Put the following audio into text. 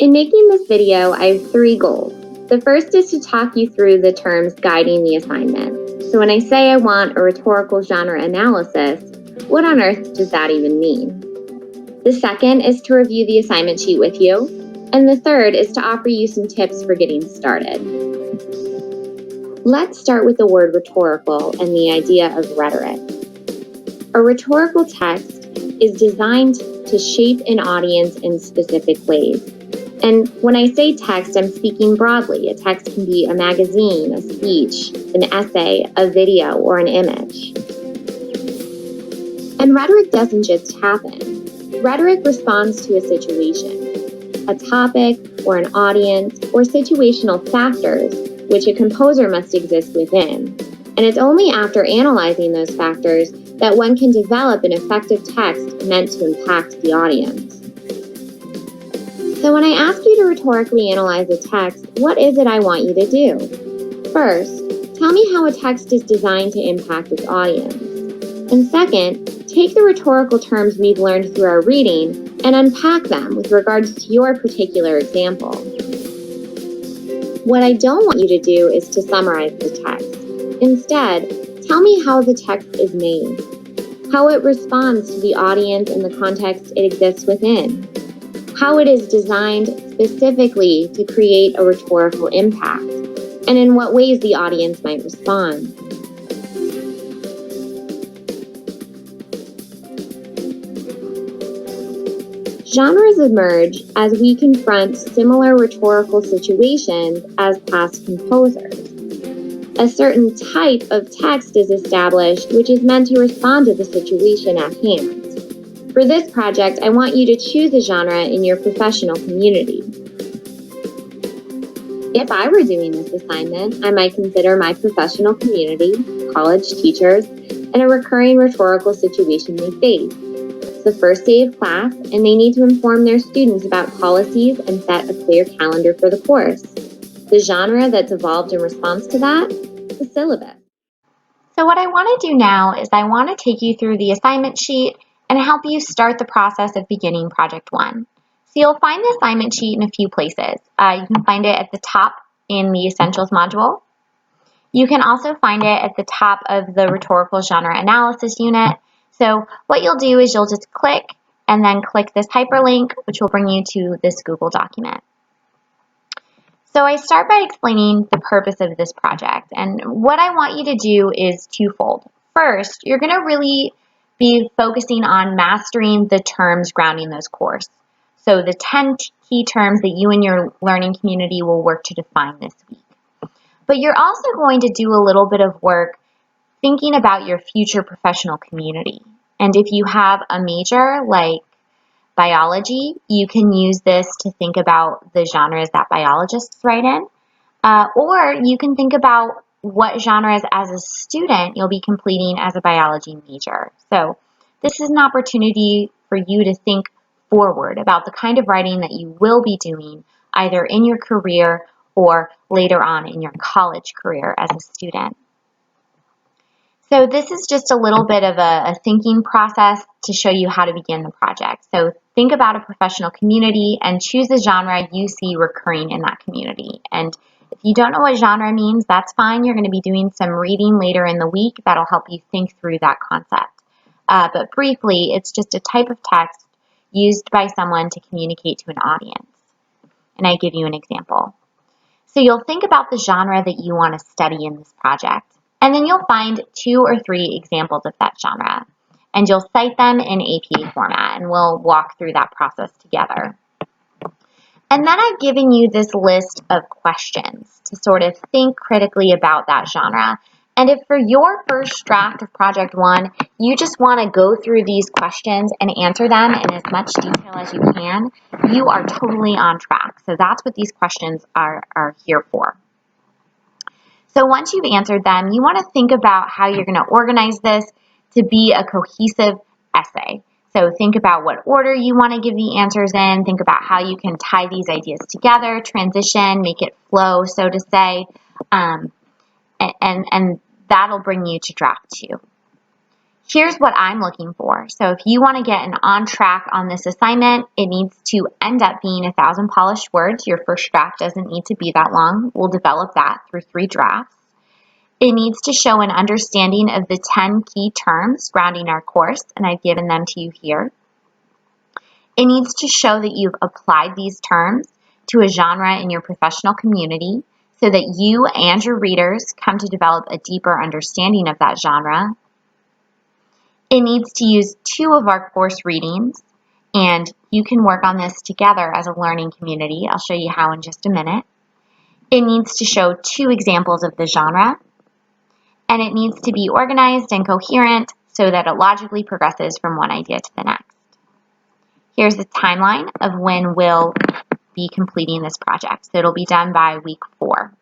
In making this video, I have 3 goals. The first is to talk you through the terms guiding the assignment. So when I say I want a rhetorical genre analysis, what on earth does that even mean? The second is to review the assignment sheet with you. And the third is to offer you some tips for getting started. Let's start with the word rhetorical and the idea of rhetoric. A rhetorical text is designed to shape an audience in specific ways. And when I say text, I'm speaking broadly. A text can be a magazine, a speech, an essay, a video, or an image. And rhetoric doesn't just happen. Rhetoric responds to a situation, a topic, or an audience, or situational factors, which a composer must exist within. And it's only after analyzing those factors that one can develop an effective text meant to impact the audience. So when I ask you to rhetorically analyze a text, what is it I want you to do? First, tell me how a text is designed to impact its audience. And second, take the rhetorical terms we've learned through our reading and unpack them with regards to your particular example. What I don't want you to do is to summarize the text. Instead, tell me how the text is made, how it responds to the audience and the context it exists within, how it is designed specifically to create a rhetorical impact, and in what ways the audience might respond. Genres emerge as we confront similar rhetorical situations as past composers. A certain type of text is established which is meant to respond to the situation at hand. For this project, I want you to choose a genre in your professional community. If I were doing this assignment, I might consider my professional community, college teachers, and a recurring rhetorical situation they face. It's the first day of class, and they need to inform their students about policies and set a clear calendar for the course. The genre that's evolved in response to that? The syllabus. So what I want to do now is I want to take you through the assignment sheet and help you start the process of beginning Project 1. So you'll find the assignment sheet in a few places. You can find it at the top in the Essentials module. You can also find it at the top of the Rhetorical Genre Analysis unit. So what you'll do is you'll just click and then click this hyperlink, which will bring you to this Google document. So I start by explaining the purpose of this project. And what I want you to do is twofold. First, you're going to really be focusing on mastering the terms grounding those course. So the 10 key terms that you and your learning community will work to define this week. But you're also going to do a little bit of work thinking about your future professional community. And if you have a major like biology, you can use this to think about the genres that biologists write in. Or you can think about what genres as a student you'll be completing as a biology major. So this is an opportunity for you to think forward about the kind of writing that you will be doing either in your career or later on in your college career as a student. So this is just a little bit of a thinking process to show you how to begin the project. So think about a professional community and choose a genre you see recurring in that community. And if you don't know what genre means, that's fine. You're going to be doing some reading later in the week that'll help you think through that concept. But briefly, it's just a type of text used by someone to communicate to an audience. And I give you an example. So you'll think about the genre that you want to study in this project. And then you'll find 2 or 3 examples of that genre. And you'll cite them in APA format. And we'll walk through that process together. And then I've given you this list of questions to sort of think critically about that genre. And if for your first draft of Project 1, you just want to go through these questions and answer them in as much detail as you can, you are totally on track. So that's what these questions are here for. So once you've answered them, you want to think about how you're going to organize this to be a cohesive essay. So think about what order you want to give the answers in. Think about how you can tie these ideas together, transition, make it flow, so to say, and that'll bring you to draft 2. Here's what I'm looking for. So if you want to get an on track on this assignment, it needs to end up being 1,000 polished words. Your first draft doesn't need to be that long. We'll develop that through 3 drafts. It needs to show an understanding of the 10 key terms surrounding our course, and I've given them to you here. It needs to show that you've applied these terms to a genre in your professional community so that you and your readers come to develop a deeper understanding of that genre. It needs to use 2 of our course readings, and you can work on this together as a learning community. I'll show you how in just a minute. It needs to show 2 examples of the genre, and it needs to be organized and coherent so that it logically progresses from one idea to the next. Here's the timeline of when we'll be completing this project. So it'll be done by week 4.